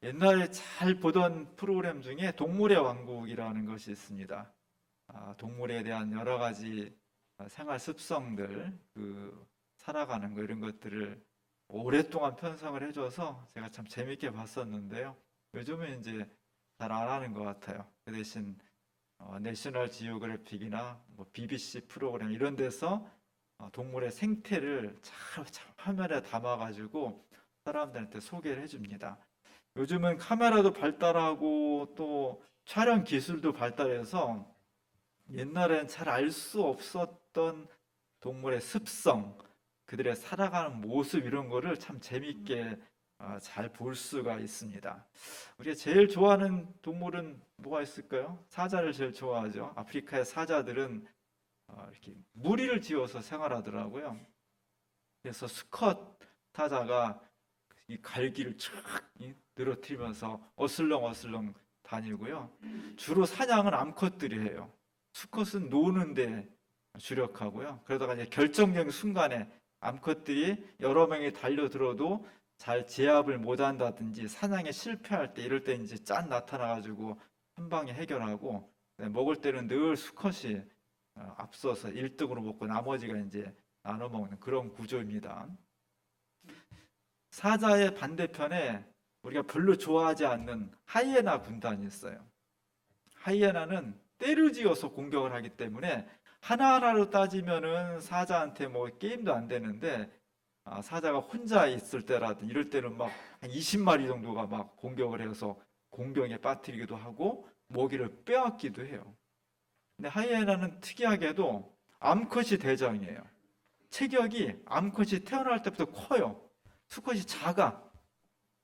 옛날에 잘 보던 프로그램 중에 동물의 왕국이라는 것이 있습니다. 동물에 대한 여러 가지 생활 습성들, 살아가는 거 이런 것들을 오랫동안 편성을 해줘서 제가 참 재밌게 봤었는데요. 요즘은 이제 잘 안 하는 것 같아요. 그 대신 내셔널 지오그래픽이나 뭐 BBC 프로그램 이런 데서 동물의 생태를 잘 화면에 담아가지고 사람들한테 소개를 해줍니다. 요즘은 카메라도 발달하고 또 촬영 기술도 발달해서 옛날엔 잘 알 수 없었던 동물의 습성, 그들의 살아가는 모습 이런 거를 참 재밌게 잘 볼 수가 있습니다. 우리가 제일 좋아하는 동물은 뭐가 있을까요? 사자를 제일 좋아하죠. 아프리카의 사자들은 이렇게 무리를 지어서 생활하더라고요. 그래서 수컷 사자가 이 갈기를 쫙 늘어뜨리면서 어슬렁어슬렁 다니고요. 주로 사냥은 암컷들이 해요. 수컷은 노는데 주력하고요. 그러다가 이제 결정적인 순간에 암컷들이 여러 명이 달려들어도 잘 제압을 못한다든지 사냥에 실패할 때 이럴 때 이제 짠 나타나가지고 한 방에 해결하고 먹을 때는 늘 수컷이 앞서서 1등으로 먹고 나머지가 이제 나눠 먹는 그런 구조입니다. 사자의 반대편에 우리가 별로 좋아하지 않는 하이에나 군단이 있어요. 하이에나는 때를 지어서 공격을 하기 때문에 하나하나로 따지면은 사자한테 뭐 게임도 안 되는데 사자가 혼자 있을 때라든 이럴 때는 막 한 20마리 정도가 막 공격을 해서 공경에 빠뜨리기도 하고 먹이를 빼앗기도 해요. 근데 하이에나는 특이하게도 암컷이 대장이에요. 체격이 암컷이 태어날 때부터 커요. 수컷이 작아.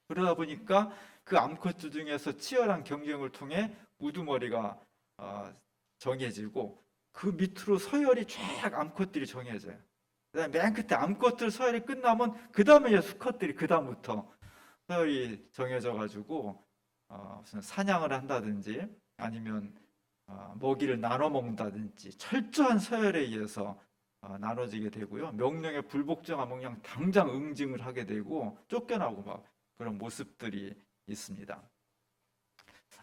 그러다 보니까 그 암컷들 중에서 치열한 경쟁을 통해 우두머리가 정해지고 그 밑으로 서열이 쫙 암컷들이 정해져요. 그다음에 맨 끝에 암컷들 서열이 끝나면 그 다음에 이제 수컷들이 그 다음부터 서열이 정해져 가지고 무슨 사냥을 한다든지 아니면 먹이를 나눠 먹는다든지 철저한 서열에 의해서 나눠지게 되고요. 명령에 불복종하면 그냥 당장 응징을 하게 되고 쫓겨나고 막 그런 모습들이 있습니다.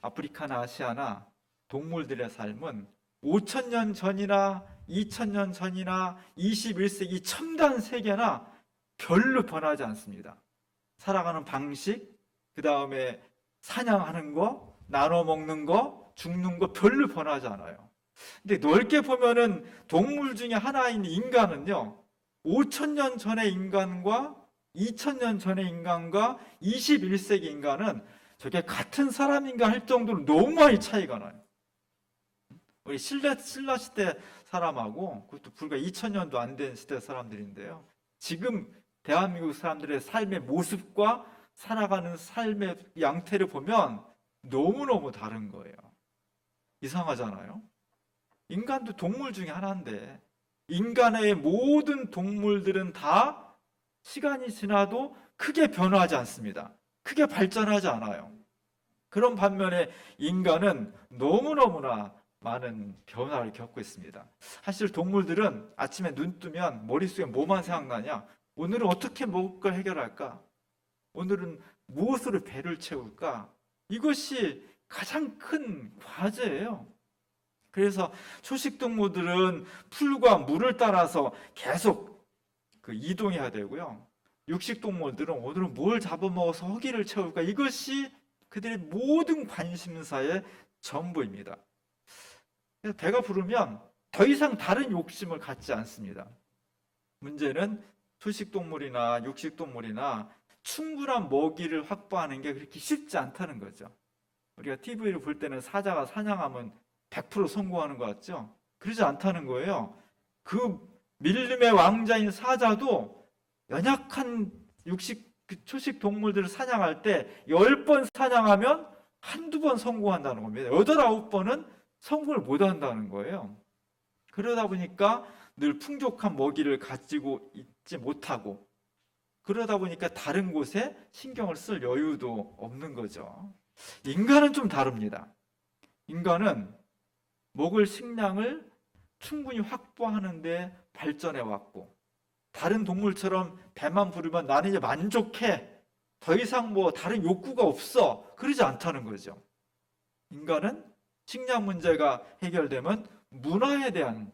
아프리카나 아시아나 동물들의 삶은 5천년 전이나 2천년 전이나 21세기 첨단 세계나 별로 변하지 않습니다. 살아가는 방식, 그 다음에 사냥하는 거, 나눠 먹는 거, 죽는 거 별로 변하지 않아요. 근데 넓게 보면은 동물 중에 하나인 인간은요, 5천년 전의 인간과 2000년 전의 인간과 21세기 인간은 저게 같은 사람인가 할 정도로 너무 많이 차이가 나요. 우리 신라 시대 사람하고 그것도 불과 2000년도 안 된 시대 사람들인데요. 지금 대한민국 사람들의 삶의 모습과 살아가는 삶의 양태를 보면 너무너무 다른 거예요. 이상하잖아요. 인간도 동물 중에 하나인데 인간의 모든 동물들은 다 시간이 지나도 크게 변화하지 않습니다. 크게 발전하지 않아요. 그런 반면에 인간은 너무너무나 많은 변화를 겪고 있습니다. 사실 동물들은 아침에 눈 뜨면 머릿속에 뭐만 생각나냐? 오늘은 어떻게 먹을 걸 해결할까? 오늘은 무엇으로 배를 채울까? 이것이 가장 큰 과제예요. 그래서 초식 동물들은 풀과 물을 따라서 계속 이동해야 되고요. 육식 동물들은 오늘은 뭘 잡아먹어서 허기를 채울까? 이것이 그들의 모든 관심사의 전부입니다. 그래서 배가 부르면 더 이상 다른 욕심을 갖지 않습니다. 문제는 초식 동물이나 육식 동물이나 충분한 먹이를 확보하는 게 그렇게 쉽지 않다는 거죠. 우리가 TV를 볼 때는 사자가 사냥하면 100% 성공하는 것 같죠? 그러지 않다는 거예요. 그 밀림의 왕자인 사자도 연약한 초식 동물들을 사냥할 때 10번 사냥하면 한두 번 성공한다는 겁니다. 8, 9번은 성공을 못 한다는 거예요. 그러다 보니까 늘 풍족한 먹이를 가지고 있지 못하고 그러다 보니까 다른 곳에 신경을 쓸 여유도 없는 거죠. 인간은 좀 다릅니다. 인간은 먹을 식량을 충분히 확보하는데 발전해 왔고 다른 동물처럼 배만 부르면 나는 이제 만족해 더 이상 뭐 다른 욕구가 없어. 그러지 않다는 거죠. 인간은 식량 문제가 해결되면 문화에 대한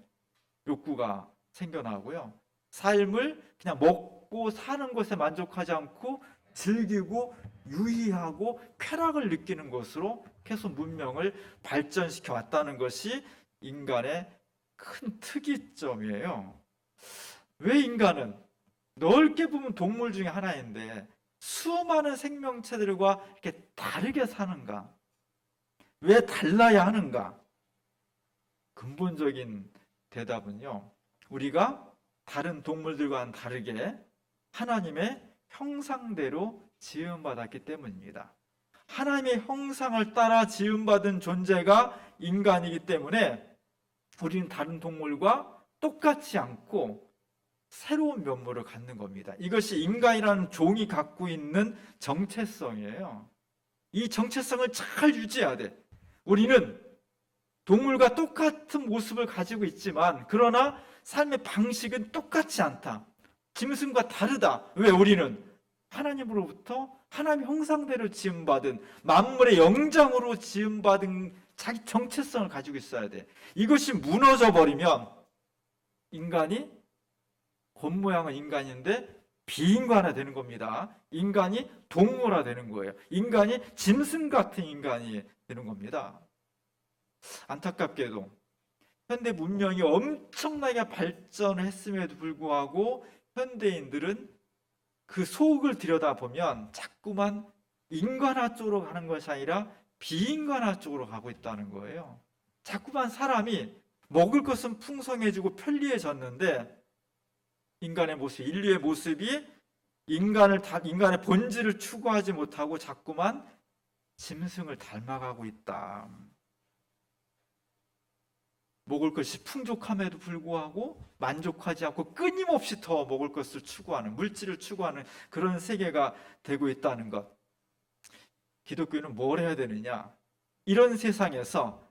욕구가 생겨나고요. 삶을 그냥 먹고 사는 것에 만족하지 않고 즐기고 유희하고 쾌락을 느끼는 것으로 계속 문명을 발전시켜 왔다는 것이 인간의 큰 특이점이에요. 왜 인간은 넓게 보면 동물 중에 하나인데 수많은 생명체들과 이렇게 다르게 사는가? 왜 달라야 하는가? 근본적인 대답은요, 우리가 다른 동물들과는 다르게 하나님의 형상대로 지음받았기 때문입니다. 하나님의 형상을 따라 지음받은 존재가 인간이기 때문에 우리는 다른 동물과 똑같지 않고 새로운 면모를 갖는 겁니다. 이것이 인간이라는 종이 갖고 있는 정체성이에요. 이 정체성을 잘 유지해야 돼. 우리는 동물과 똑같은 모습을 가지고 있지만 그러나 삶의 방식은 똑같지 않다. 짐승과 다르다. 왜? 우리는 하나님으로부터 하나님 형상대로 지음받은 만물의 영장으로 지음받은 자기 정체성을 가지고 있어야 돼. 이것이 무너져 버리면 인간이 겉모양은 인간인데 비인간화 되는 겁니다. 인간이 동물화 되는 거예요. 인간이 짐승 같은 인간이 되는 겁니다. 안타깝게도 현대 문명이 엄청나게 발전했음에도 불구하고 현대인들은 그 속을 들여다보면 자꾸만 인간화 쪽으로 가는 것이 아니라 비인간화 쪽으로 가고 있다는 거예요. 자꾸만 사람이 먹을 것은 풍성해지고 편리해졌는데 인간의 모습, 인류의 모습이 인간의 본질을 추구하지 못하고 자꾸만 짐승을 닮아가고 있다. 먹을 것이 풍족함에도 불구하고 만족하지 않고 끊임없이 더 먹을 것을 추구하는, 물질을 추구하는 그런 세계가 되고 있다는 것. 기독교는 뭘 해야 되느냐? 이런 세상에서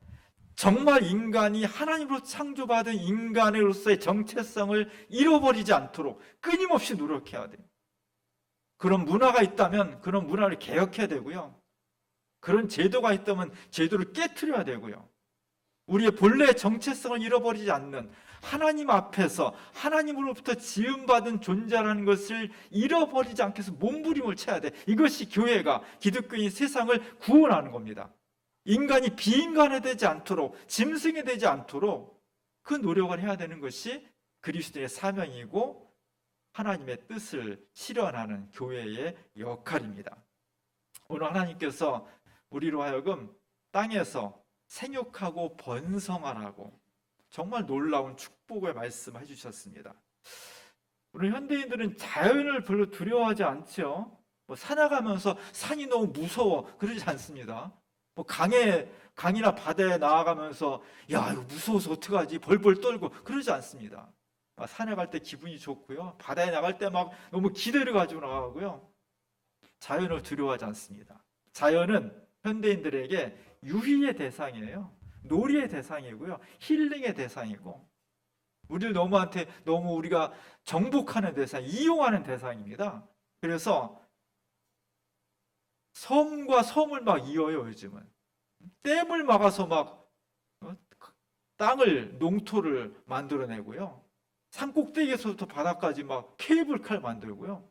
정말 인간이 하나님으로 창조받은 인간으로서의 정체성을 잃어버리지 않도록 끊임없이 노력해야 돼요. 그런 문화가 있다면 그런 문화를 개혁해야 되고요. 그런 제도가 있다면 제도를 깨트려야 되고요. 우리의 본래의 정체성을 잃어버리지 않는 하나님 앞에서 하나님으로부터 지음받은 존재라는 것을 잃어버리지 않게 해서 몸부림을 쳐야 돼. 이것이 교회가, 기독교인 세상을 구원하는 겁니다. 인간이 비인간이 되지 않도록, 짐승이 되지 않도록 그 노력을 해야 되는 것이 그리스도의 사명이고 하나님의 뜻을 실현하는 교회의 역할입니다. 오늘 하나님께서 우리로 하여금 땅에서 생육하고 번성하라고 정말 놀라운 축복을 말씀해 주셨습니다. 우리 현대인들은 자연을 별로 두려워하지 않죠. 산에 가면서 산이 너무 무서워 그러지 않습니다. 강이나 바다에 나아가면서 야 이거 무서워서 어떡하지 벌벌 떨고 그러지 않습니다. 산에 갈 때 기분이 좋고요. 바다에 나갈 때 막 너무 기대를 가지고 나가고요. 자연을 두려워하지 않습니다. 자연은 현대인들에게 유희의 대상이에요. 놀이의 대상이고요. 힐링의 대상이고 우리를 너무 우리가 정복하는 대상, 이용하는 대상입니다. 그래서 섬과 섬을 막 이어요. 요즘은 댐을 막아서 막 땅을 농토를 만들어내고요. 산 꼭대기에서부터 바닥까지 막 케이블카를 만들고요.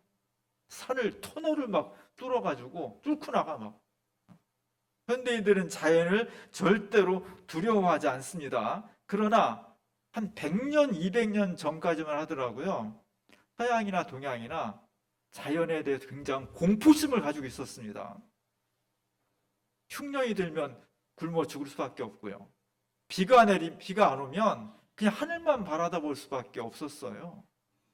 산을 터널을 막 뚫어가지고 뚫고 나가 막. 현대인들은 자연을 절대로 두려워하지 않습니다. 그러나 한 100년, 200년 전까지만 하더라고요. 서양이나 동양이나 자연에 대해서 굉장히 공포심을 가지고 있었습니다. 흉년이 들면 굶어 죽을 수밖에 없고요. 비가 안 오면 그냥 하늘만 바라다 볼 수밖에 없었어요.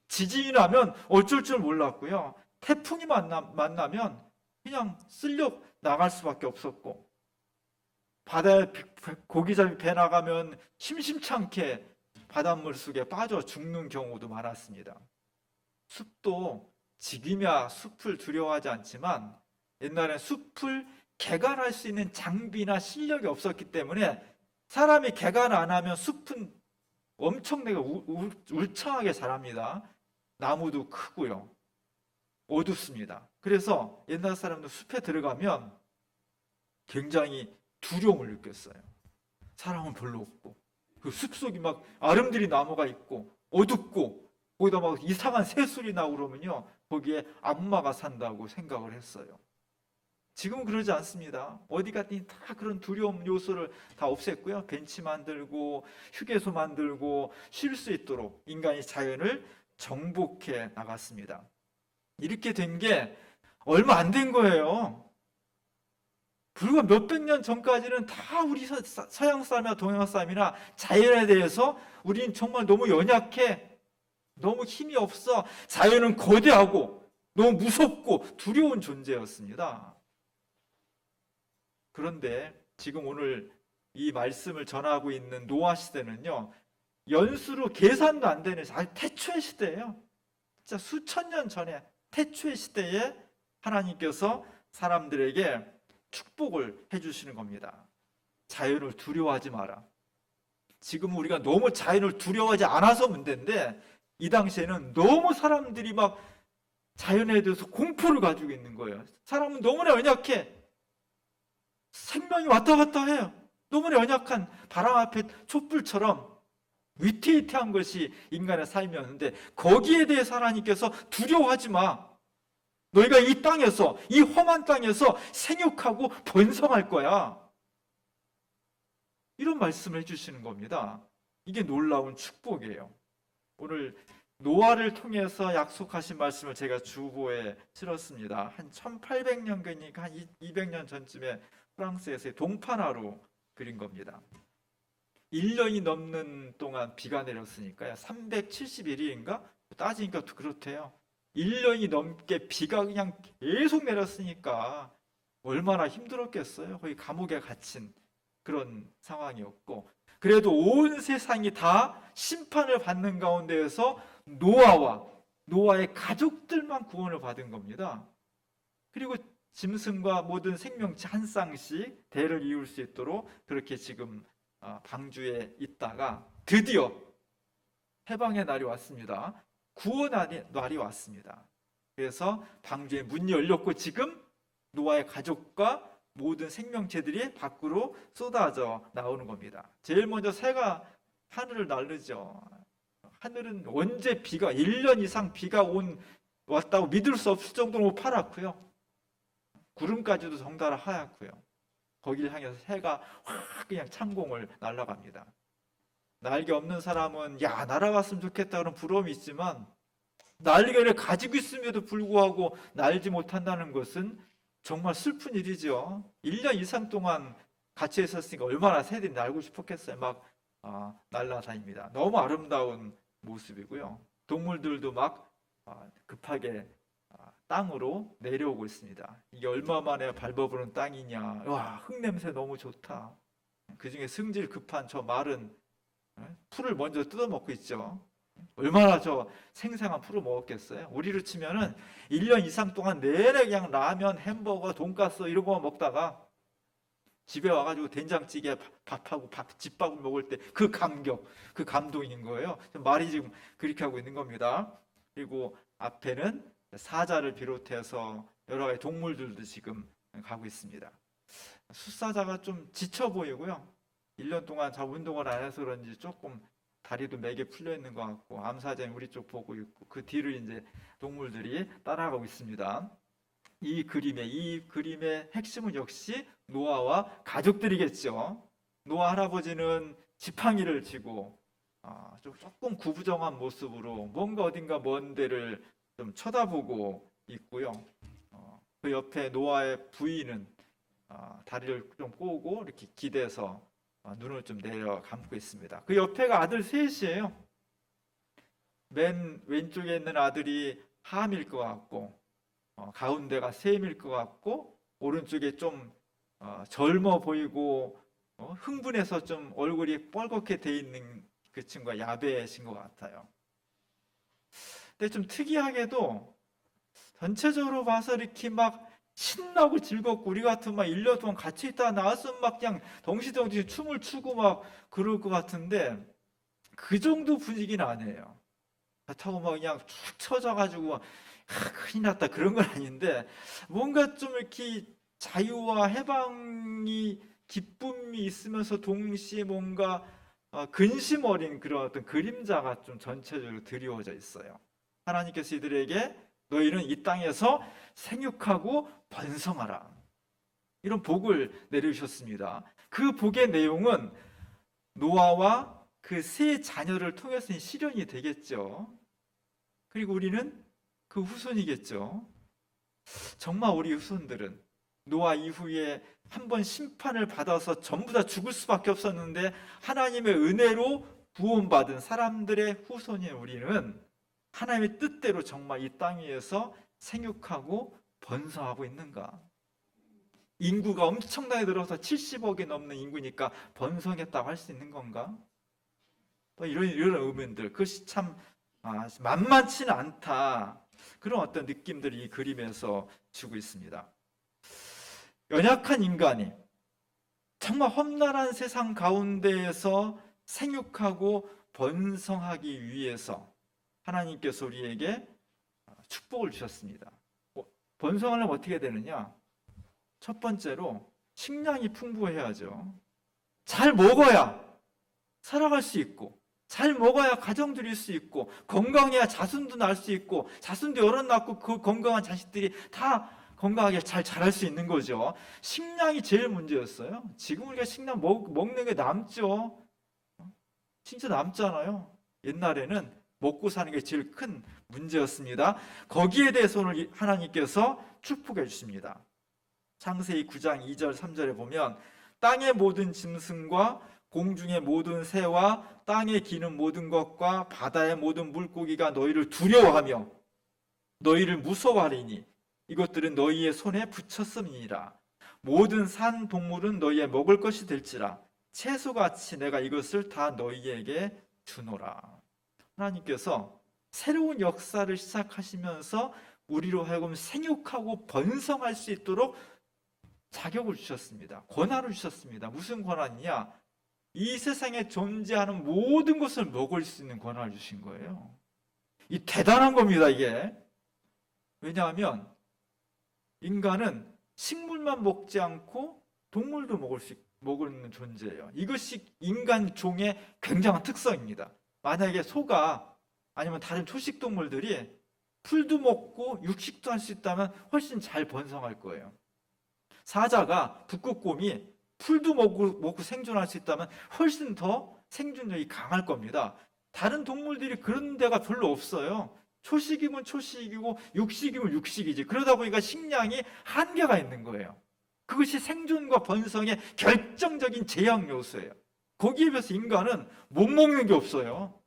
지진이 나면 어쩔 줄 몰랐고요. 태풍이 만나면 그냥 쓸려 나갈 수밖에 없었고 바다에 고기잡이 배 나가면 심심치 않게 바닷물 속에 빠져 죽는 경우도 많았습니다. 숲도 지금이야 숲을 두려워하지 않지만 옛날엔 숲을 개간할 수 있는 장비나 실력이 없었기 때문에 사람이 개간 안 하면 숲은 엄청나게 울창하게 자랍니다. 나무도 크고요. 어둡습니다. 그래서 옛날 사람들 숲에 들어가면 굉장히 두려움을 느꼈어요. 사람은 별로 없고 그 숲속이 막 아름드리 나무가 있고 어둡고 거기다 막 이상한 새소리 나고 그러면요 거기에 악마가 산다고 생각을 했어요. 지금은 그러지 않습니다. 어디 갔더니 다 그런 두려움 요소를 다 없앴고요. 벤치 만들고 휴게소 만들고 쉴 수 있도록 인간이 자연을 정복해 나갔습니다. 이렇게 된 게 얼마 안 된 거예요. 불과 몇백 년 전까지는 다 우리 서양 사람이나 동양 사람이나 자연에 대해서 우리는 정말 너무 연약해. 너무 힘이 없어. 자연은 거대하고 너무 무섭고 두려운 존재였습니다. 그런데 지금 오늘 이 말씀을 전하고 있는 노아 시대는요, 연수로 계산도 안 되는 태초의 시대예요. 진짜 수천 년 전에 태초의 시대에 하나님께서 사람들에게 축복을 해주시는 겁니다. 자연을 두려워하지 마라. 지금 우리가 너무 자연을 두려워하지 않아서 문제인데 이 당시에는 너무 사람들이 막 자연에 대해서 공포를 가지고 있는 거예요. 사람은 너무나 연약해. 생명이 왔다 갔다 해요. 너무나 연약한 바람 앞에 촛불처럼 위태위태한 것이 인간의 삶이었는데 거기에 대해서 하나님께서 두려워하지 마. 너희가 이 땅에서, 이 험한 땅에서 생육하고 번성할 거야. 이런 말씀을 해주시는 겁니다. 이게 놀라운 축복이에요. 오늘 노아를 통해서 약속하신 말씀을 제가 주보에 실었습니다. 한 1800년경이니까 한 200년 전쯤에 프랑스에서의 동파나로 그린 겁니다. 1년이 넘는 동안 비가 내렸으니까요. 371일인가? 따지니까 그렇대요. 1년이 넘게 비가 그냥 계속 내렸으니까 얼마나 힘들었겠어요. 거의 감옥에 갇힌 그런 상황이었고, 그래도 온 세상이 다 심판을 받는 가운데에서 노아와 노아의 가족들만 구원을 받은 겁니다. 그리고 짐승과 모든 생명체 한 쌍씩 대를 이을 수 있도록 그렇게 지금 방주에 있다가 드디어 해방의 날이 왔습니다. 구원의 날이 왔습니다. 그래서 방주의 문이 열렸고 지금 노아의 가족과 모든 생명체들이 밖으로 쏟아져 나오는 겁니다. 제일 먼저 새가 하늘을 나르죠. 하늘은 언제 비가 1년 이상 비가 왔다고 믿을 수 없을 정도로 파랗고요. 구름까지도 덩달아 하얗고요. 거기를 향해서 새가 확 그냥 창공을 날아갑니다. 날개 없는 사람은 야 날아갔으면 좋겠다 그런 부러움이 있지만 날개를 가지고 있음에도 불구하고 날지 못한다는 것은 정말 슬픈 일이죠. 1년 이상 동안 갇혀 있었으니까 얼마나 새들이 날고 싶었겠어요. 막 날아다닙니다. 너무 아름다운 모습이고요. 동물들도 막 급하게 땅으로 내려오고 있습니다. 이게 얼마 만에 밟아보는 땅이냐. 와, 흙냄새 너무 좋다. 그중에 승질 급한 저 말은 풀을 먼저 뜯어먹고 있죠. 얼마나 저 생생한 풀을 먹었겠어요. 우리로 치면은 1년 이상 동안 내내 그냥 라면, 햄버거, 돈가스 이런 거 먹다가 집에 와가지고 된장찌개 밥하고 집밥을 먹을 때 그 감격, 그 감동인 거예요. 말이 지금 그렇게 하고 있는 겁니다. 그리고 앞에는 사자를 비롯해서 여러 가지 동물들도 지금 가고 있습니다. 숫사자가 좀 지쳐 보이고요. 1년 동안 잘 운동을 안 해서 그런지 조금 다리도 맥에 풀려 있는 것 같고 암사자는 우리 쪽 보고 있고 그 뒤를 이제 동물들이 따라가고 있습니다. 이 그림의 핵심은 역시 노아와 가족들이겠죠. 노아 할아버지는 지팡이를 쥐고 조금 구부정한 모습으로 뭔가 어딘가 먼 데를 좀 쳐다보고 있고요. 그 옆에 노아의 부인은 다리를 좀 꼬고 이렇게 기대서 눈을 좀 내려 감고 있습니다. 그 옆에가 아들 셋이에요. 맨 왼쪽에 있는 아들이 함일 것 같고 가운데가 셈일 것 같고 오른쪽에 좀 젊어 보이고 흥분해서 좀 얼굴이 뻘겋게 돼 있는 그 친구가 야베신 것 같아요. 근데 좀 특이하게도 전체적으로 봐서 이렇게 막 신나고 즐겁고 우리 같은 막 1년 동안 같이 있다가 나왔으면 막 그냥 덩시덩시 춤을 추고 막 그럴 것 같은데 그 정도 분위기는 아니에요. 그렇다고 막 그냥 축 처져가지고 큰일 났다 그런 건 아닌데, 뭔가 좀 이렇게 자유와 해방이 기쁨이 있으면서 동시에 뭔가 근심 어린 그런 어떤 그림자가 좀 전체적으로 드리워져 있어요. 하나님께서 이들에게 너희는 이 땅에서 생육하고 번성하라, 이런 복을 내려주셨습니다. 그 복의 내용은 노아와 그 세 자녀를 통해서 실현이 되겠죠. 그리고 우리는 그 후손이겠죠. 정말 우리 후손들은 노아 이후에 한 번 심판을 받아서 전부 다 죽을 수밖에 없었는데 하나님의 은혜로 구원받은 사람들의 후손인 우리는 하나님의 뜻대로 정말 이 땅 위에서 생육하고 번성하고 있는가? 인구가 엄청나게 늘어서 70억이 넘는 인구니까 번성했다고 할 수 있는 건가? 또 이런 의문들, 그것이 참 만만치는 않다, 그런 어떤 느낌들이 이 그림에서 주고 있습니다. 연약한 인간이 정말 험난한 세상 가운데에서 생육하고 번성하기 위해서 하나님께서 우리에게 축복을 주셨습니다. 번성하려면 어떻게 되느냐? 첫 번째로 식량이 풍부해야죠. 잘 먹어야 살아갈 수 있고, 잘 먹어야 가정 들일 수 있고, 건강해야 자손도 낳을 수 있고, 자손도 여럿 낳고 그 건강한 자식들이 다 건강하게 잘 자랄 수 있는 거죠. 식량이 제일 문제였어요. 지금 우리가 식량 먹는 게 남죠. 진짜 남잖아요. 옛날에는 먹고 사는 게 제일 큰 문제였습니다. 거기에 대해서 오늘 하나님께서 축복해 주십니다. 창세기 9장 2절 3절에 보면 땅의 모든 짐승과 공중의 모든 새와 땅에 기는 모든 것과 바다의 모든 물고기가 너희를 두려워하며 너희를 무서워하리니 이것들은 너희의 손에 붙였음이니라. 모든 산 동물은 너희의 먹을 것이 될지라. 채소같이 내가 이것을 다 너희에게 주노라. 하나님께서 새로운 역사를 시작하시면서 우리로 하여금 생육하고 번성할 수 있도록 자격을 주셨습니다. 권한을 주셨습니다. 무슨 권한이냐? 이 세상에 존재하는 모든 것을 먹을 수 있는 권한을 주신 거예요. 이 대단한 겁니다, 이게. 왜냐하면 인간은 식물만 먹지 않고 동물도 먹는 존재예요. 이것이 인간 종의 굉장한 특성입니다. 만약에 소가 아니면 다른 초식 동물들이 풀도 먹고 육식도 할 수 있다면 훨씬 잘 번성할 거예요. 사자가, 북극곰이 풀도 먹고 생존할 수 있다면 훨씬 더 생존력이 강할 겁니다. 다른 동물들이 그런 데가 별로 없어요. 초식이면 초식이고 육식이면 육식이지. 그러다 보니까 식량이 한계가 있는 거예요. 그것이 생존과 번성의 결정적인 제약 요소예요. 거기에 비해서 인간은 못 먹는 게 없어요.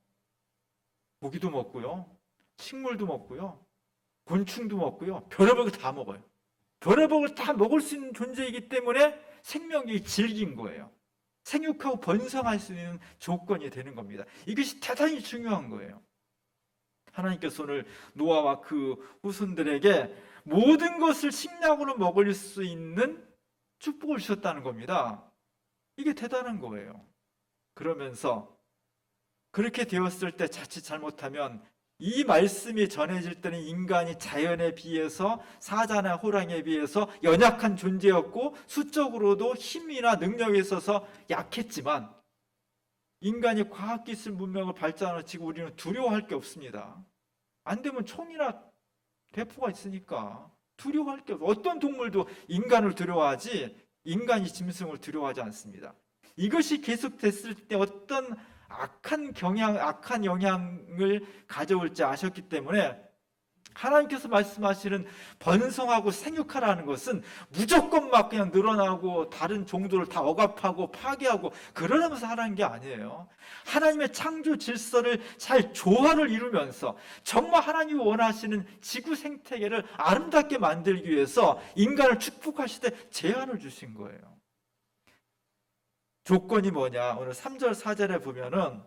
고기도 먹고요, 식물도 먹고요, 곤충도 먹고요, 별의별 걸 다 먹어요. 별의별 걸 다 먹을 수 있는 존재이기 때문에 생명력이 질긴 거예요. 생육하고 번성할 수 있는 조건이 되는 겁니다. 이것이 대단히 중요한 거예요. 하나님께서 오늘 노아와 그 후손들에게 모든 것을 식량으로 먹을 수 있는 축복을 주셨다는 겁니다. 이게 대단한 거예요. 그러면서 그렇게 되었을 때 자칫 잘못하면 이 말씀이 전해질 때는 인간이 자연에 비해서, 사자나 호랑이에 비해서 연약한 존재였고 수적으로도 힘이나 능력에 있어서 약했지만 인간이 과학기술 문명을 발전하는 지금 우리는 두려워할 게 없습니다. 안 되면 총이나 대포가 있으니까 두려워할 게 없어요. 어떤 동물도 인간을 두려워하지 인간이 짐승을 두려워하지 않습니다. 이것이 계속됐을 때 어떤 악한 영향을 가져올지 아셨기 때문에 하나님께서 말씀하시는 번성하고 생육하라는 것은 무조건 막 그냥 늘어나고 다른 종들을 다 억압하고 파괴하고 그러면서 하라는 게 아니에요. 하나님의 창조 질서를 잘 조화를 이루면서 정말 하나님이 원하시는 지구 생태계를 아름답게 만들기 위해서 인간을 축복하시되 제한을 주신 거예요. 조건이 뭐냐? 오늘 3절 4절에 보면은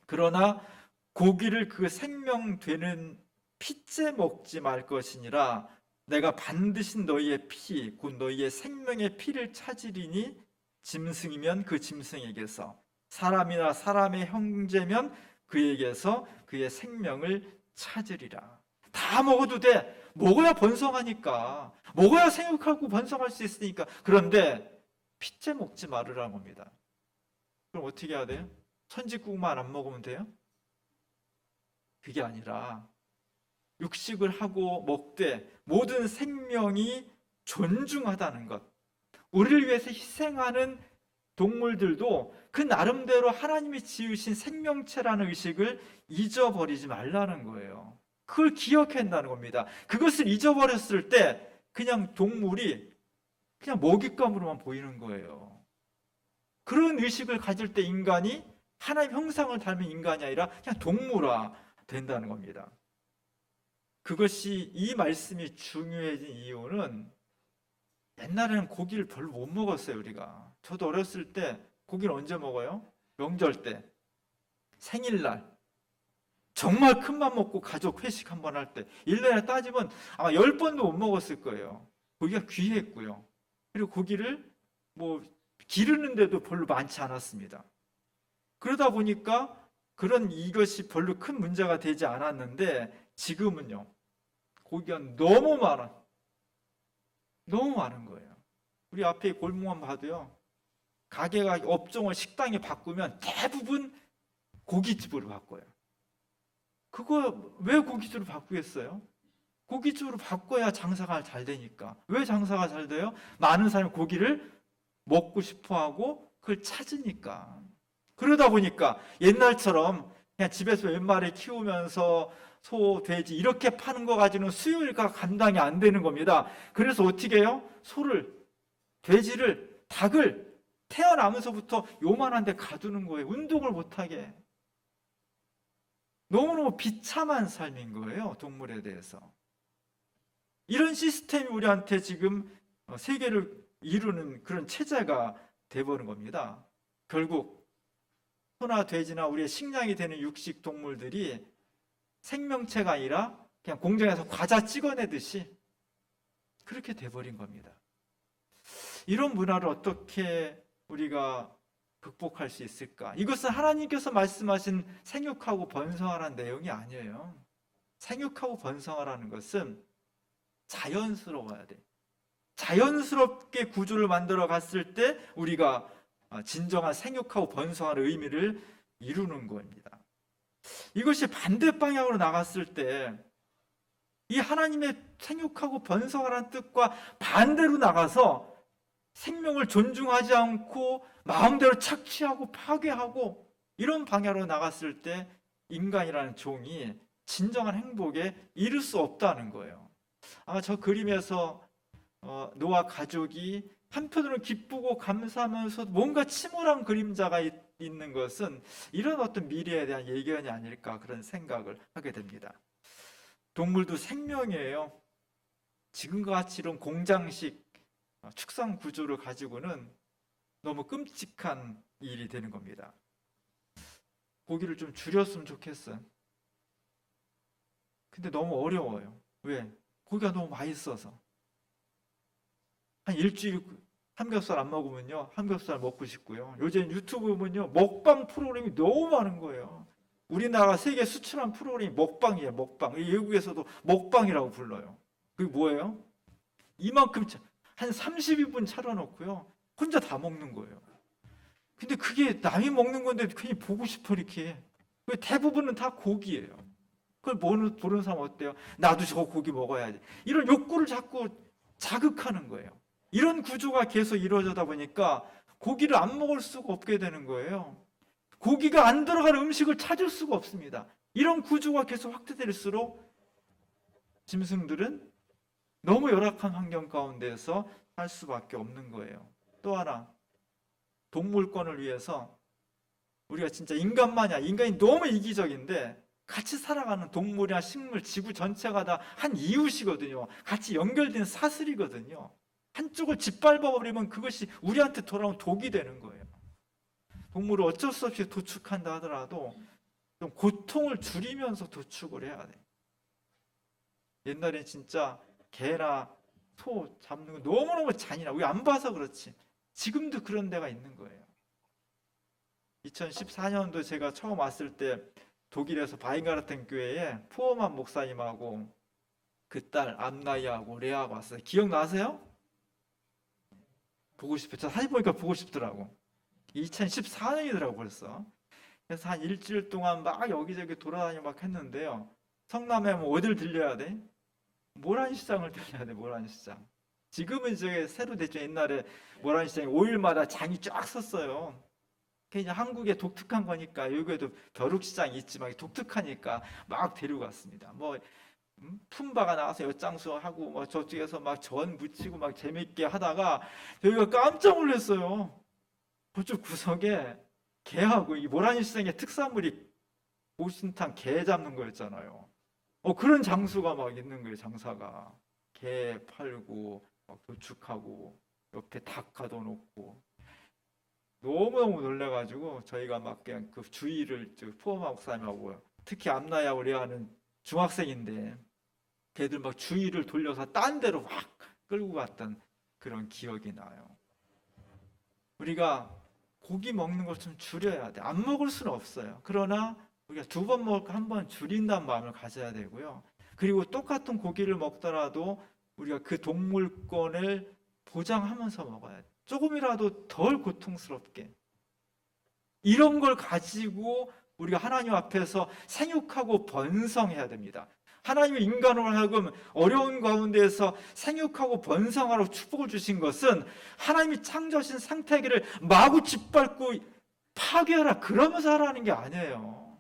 그러나 고기를 그 생명 되는 피째 먹지 말 것이니라. 내가 반드시 너희의 피 곧 너희의 생명의 피를 찾으리니 짐승이면 그 짐승에게서, 사람이나 사람의 형제면 그에게서 그의 생명을 찾으리라. 다 먹어도 돼. 먹어야 번성하니까. 먹어야 생육하고 번성할 수 있으니까. 그런데 핏째 먹지 말으라는 겁니다. 그럼 어떻게 해야 돼요? 천지국만 안 먹으면 돼요? 그게 아니라 육식을 하고 먹되 모든 생명이 존중하다는 것. 우리를 위해서 희생하는 동물들도 그 나름대로 하나님이 지으신 생명체라는 의식을 잊어버리지 말라는 거예요. 그걸 기억해야 한다는 겁니다. 그것을 잊어버렸을 때 그냥 동물이 그냥 먹잇감으로만 보이는 거예요. 그런 의식을 가질 때 인간이 하나님 형상을 닮은 인간이 아니라 그냥 동물화 된다는 겁니다. 그것이 이 말씀이 중요해진 이유는 옛날에는 고기를 별로 못 먹었어요, 우리가. 저도 어렸을 때 고기를 언제 먹어요? 명절 때, 생일날. 정말 큰맘 먹고 가족 회식 한번 할 때 1년에 따지면 아마 10번도 못 먹었을 거예요. 고기가 귀했고요. 그리고 고기를 뭐 기르는데도 별로 많지 않았습니다. 그러다 보니까 그런 이것이 별로 큰 문제가 되지 않았는데 지금은요. 고기가 너무 많은 거예요. 우리 앞에 골목만 봐도요. 가게가 업종을 식당에 바꾸면 대부분 고깃집으로 바꿔요. 그거 왜 고깃집으로 바꾸겠어요? 고깃집으로 바꿔야 장사가 잘 되니까. 왜 장사가 잘 돼요? 많은 사람이 고기를 먹고 싶어하고 그걸 찾으니까. 그러다 보니까 옛날처럼 그냥 집에서 몇 마리 키우면서 소, 돼지 이렇게 파는 거 가지고는 수요일가 감당이 안 되는 겁니다. 그래서 어떻게 해요? 소를, 돼지를, 닭을 태어나면서부터 요만한 데 가두는 거예요. 운동을 못하게. 너무너무 비참한 삶인 거예요. 동물에 대해서. 이런 시스템이 우리한테 지금 세계를 이루는 그런 체제가 돼버린 겁니다. 결국 소나 돼지나 우리의 식량이 되는 육식 동물들이 생명체가 아니라 그냥 공장에서 과자 찍어내듯이 그렇게 돼버린 겁니다. 이런 문화를 어떻게 우리가 극복할 수 있을까? 이것은 하나님께서 말씀하신 생육하고 번성하라는 내용이 아니에요. 생육하고 번성하라는 것은 자연스러워야 돼. 자연스럽게 구조를 만들어 갔을 때 우리가 진정한 생육하고 번성하는 의미를 이루는 겁니다. 이것이 반대 방향으로 나갔을 때 이 하나님의 생육하고 번성하라는 뜻과 반대로 나가서 생명을 존중하지 않고 마음대로 착취하고 파괴하고 이런 방향으로 나갔을 때 인간이라는 종이 진정한 행복에 이를 수 없다는 거예요. 아마 저 그림에서 노아 가족이 한편으로는 기쁘고 감사하면서 뭔가 침울한 그림자가 있는 것은 이런 어떤 미래에 대한 예견이 아닐까 그런 생각을 하게 됩니다. 동물도 생명이에요. 지금과 같이 이런 공장식 축산 구조를 가지고는 너무 끔찍한 일이 되는 겁니다. 고기를 좀 줄였으면 좋겠어요. 근데 너무 어려워요. 왜? 고기가 너무 맛있어서. 한 일주일 삼겹살 안 먹으면요, 삼겹살 먹고 싶고요. 요즘 유튜브 보면요, 먹방 프로그램이 너무 많은 거예요. 우리나라 세계 수출한 프로그램이 먹방이에요, 먹방. 외국에서도 먹방이라고 불러요. 그게 뭐예요? 이만큼 한 32분 차려놓고요, 혼자 다 먹는 거예요. 근데 그게 남이 먹는 건데 괜히 보고 싶어 이렇게. 대부분은 다 고기예요. 그걸 보는 사람 어때요? 나도 저 고기 먹어야지. 이런 욕구를 자꾸 자극하는 거예요. 이런 구조가 계속 이루어지다 보니까 고기를 안 먹을 수가 없게 되는 거예요. 고기가 안 들어간 음식을 찾을 수가 없습니다. 이런 구조가 계속 확대될수록 짐승들은 너무 열악한 환경 가운데서 살 수밖에 없는 거예요. 또 하나, 동물권을 위해서 우리가 진짜 인간이 너무 이기적인데 같이 살아가는 동물이나 식물, 지구 전체가 다 한 이웃이거든요. 같이 연결된 사슬이거든요. 한쪽을 짓밟아버리면 그것이 우리한테 돌아온 독이 되는 거예요. 동물을 어쩔 수 없이 도축한다 하더라도 좀 고통을 줄이면서 도축을 해야 돼. 옛날에 진짜 개나 소 잡는 거 너무너무 잔인하고 우리 안 봐서 그렇지. 지금도 그런 데가 있는 거예요. 2014년도 제가 처음 왔을 때 독일에서 바인가르텐 교회에 푸어만 목사님하고 그 딸 암나이하고 레아가 왔어요. 기억나세요? 보고 싶어요. 저 사진 보니까 보고 싶더라고. 2014년이더라고 벌써. 그래서 한 일주일 동안 막 여기저기 돌아다니고 막 했는데요. 성남에 뭐 어딜 들려야 돼? 모란시장을 들려야 돼. 모란시장. 지금은 저게 새로 됐죠. 옛날에 모란시장에 5일마다 장이 쫙 섰어요. 그게 이제 한국의 독특한 거니까 여기에도 벼룩시장이 있지만 독특하니까 막 데리고 갔습니다. 뭐 품바가 나와서 엿장수 하고 뭐 저쪽에서 막 전 묻히고 막 재밌게 하다가 저희가 깜짝 놀랐어요. 저쪽 구석에 게하고 이 모란이 시장의 특산물이 보신탕 게 잡는 거였잖아요. 그런 장수가 막 있는 거예요. 장사가 게 팔고 막 도축하고 옆에 닭 가둬놓고 너무너무 놀래가지고 저희가 막 그냥 그 주의를 포마 목사님하고 특히 암나야고 레아는 중학생인데 걔들 막 주의를 돌려서 딴 데로 확 끌고 갔던 그런 기억이 나요. 우리가 고기 먹는 걸 좀 줄여야 돼. 안 먹을 수는 없어요. 그러나 우리가 2번 먹을 거 1번 줄인다는 마음을 가져야 되고요. 그리고 똑같은 고기를 먹더라도 우리가 그 동물권을 보장하면서 먹어야 돼. 조금이라도 덜 고통스럽게. 이런 걸 가지고 우리가 하나님 앞에서 생육하고 번성해야 됩니다. 하나님이 인간으로 하여금 어려운 가운데에서 생육하고 번성하라고 축복을 주신 것은 하나님이 창조하신 생태계를 마구 짓밟고 파괴하라 그러면서 하라는 게 아니에요.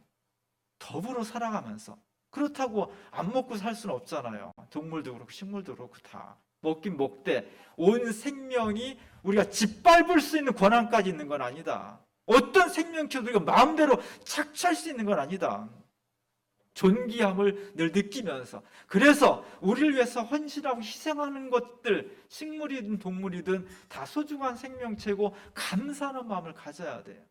더불어 살아가면서. 그렇다고 안 먹고 살 수는 없잖아요. 동물도 그렇고 식물도 그렇고 다. 먹긴 먹되 온 생명이 우리가 짓밟을 수 있는 권한까지 있는 건 아니다. 어떤 생명체도 우리가 마음대로 착취할 수 있는 건 아니다. 존귀함을 늘 느끼면서 그래서 우리를 위해서 헌신하고 희생하는 것들 식물이든 동물이든 다 소중한 생명체고 감사하는 마음을 가져야 돼요.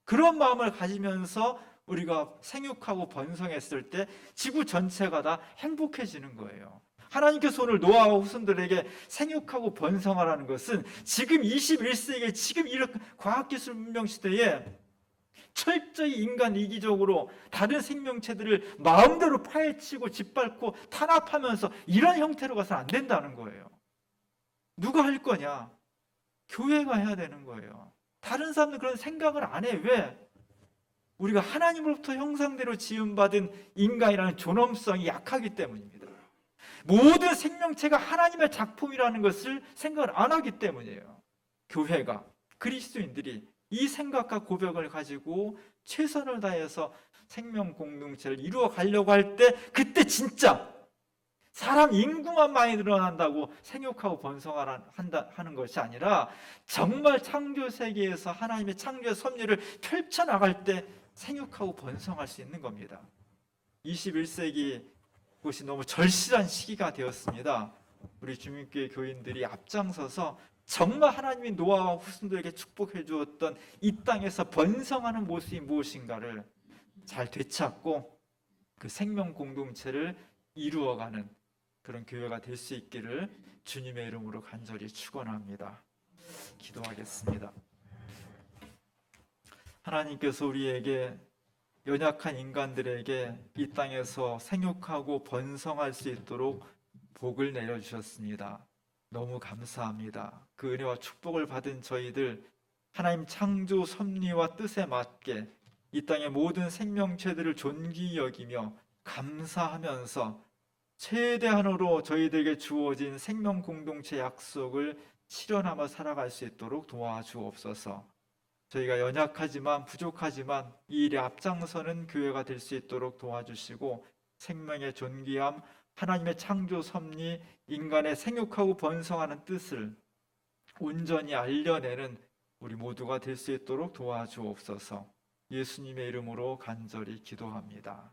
그런 마음을 가지면서 우리가 생육하고 번성했을 때 지구 전체가 다 행복해지는 거예요. 하나님께서 오늘 노아와 후손들에게 생육하고 번성하라는 것은 지금 21세기에 지금 이런 과학기술 문명 시대에 철저히 인간 이기적으로 다른 생명체들을 마음대로 파헤치고 짓밟고 탄압하면서 이런 형태로 가서는 안 된다는 거예요. 누가 할 거냐? 교회가 해야 되는 거예요. 다른 사람들은 그런 생각을 안 해. 왜? 우리가 하나님으로부터 형상대로 지음받은 인간이라는 존엄성이 약하기 때문입니다. 모든 생명체가 하나님의 작품이라는 것을 생각을 안 하기 때문이에요. 교회가, 그리스도인들이 이 생각과 고백을 가지고 최선을 다해서 생명 공동체를 이루어 가려고 할 때 그때 진짜 사람 인구만 많이 늘어난다고 생육하고 번성하는 것이 아니라 정말 창조 세계에서 하나님의 창조의 섭리를 펼쳐나갈 때 생육하고 번성할 수 있는 겁니다. 21세기 그것이 너무 절실한 시기가 되었습니다. 우리 주민교회 교인들이 앞장서서 정말 하나님이 노아와 후손들에게 축복해 주었던 이 땅에서 번성하는 모습이 무엇인가를 잘 되찾고 그 생명 공동체를 이루어가는 그런 교회가 될 수 있기를 주님의 이름으로 간절히 축원합니다. 기도하겠습니다. 하나님께서 우리에게 연약한 인간들에게 이 땅에서 생육하고 번성할 수 있도록 복을 내려주셨습니다. 너무 감사합니다. 그 은혜와 축복을 받은 저희들 하나님 창조 섭리와 뜻에 맞게 이 땅의 모든 생명체들을 존귀히 여기며 감사하면서 최대한으로 저희들에게 주어진 생명 공동체 약속을 실현하며 살아갈 수 있도록 도와주옵소서. 저희가 연약하지만 부족하지만 이 일에 앞장서는 교회가 될 수 있도록 도와주시고 생명의 존귀함, 하나님의 창조 섭리, 인간의 생육하고 번성하는 뜻을 온전히 알려내는 우리 모두가 될 수 있도록 도와주옵소서. 예수님의 이름으로 간절히 기도합니다.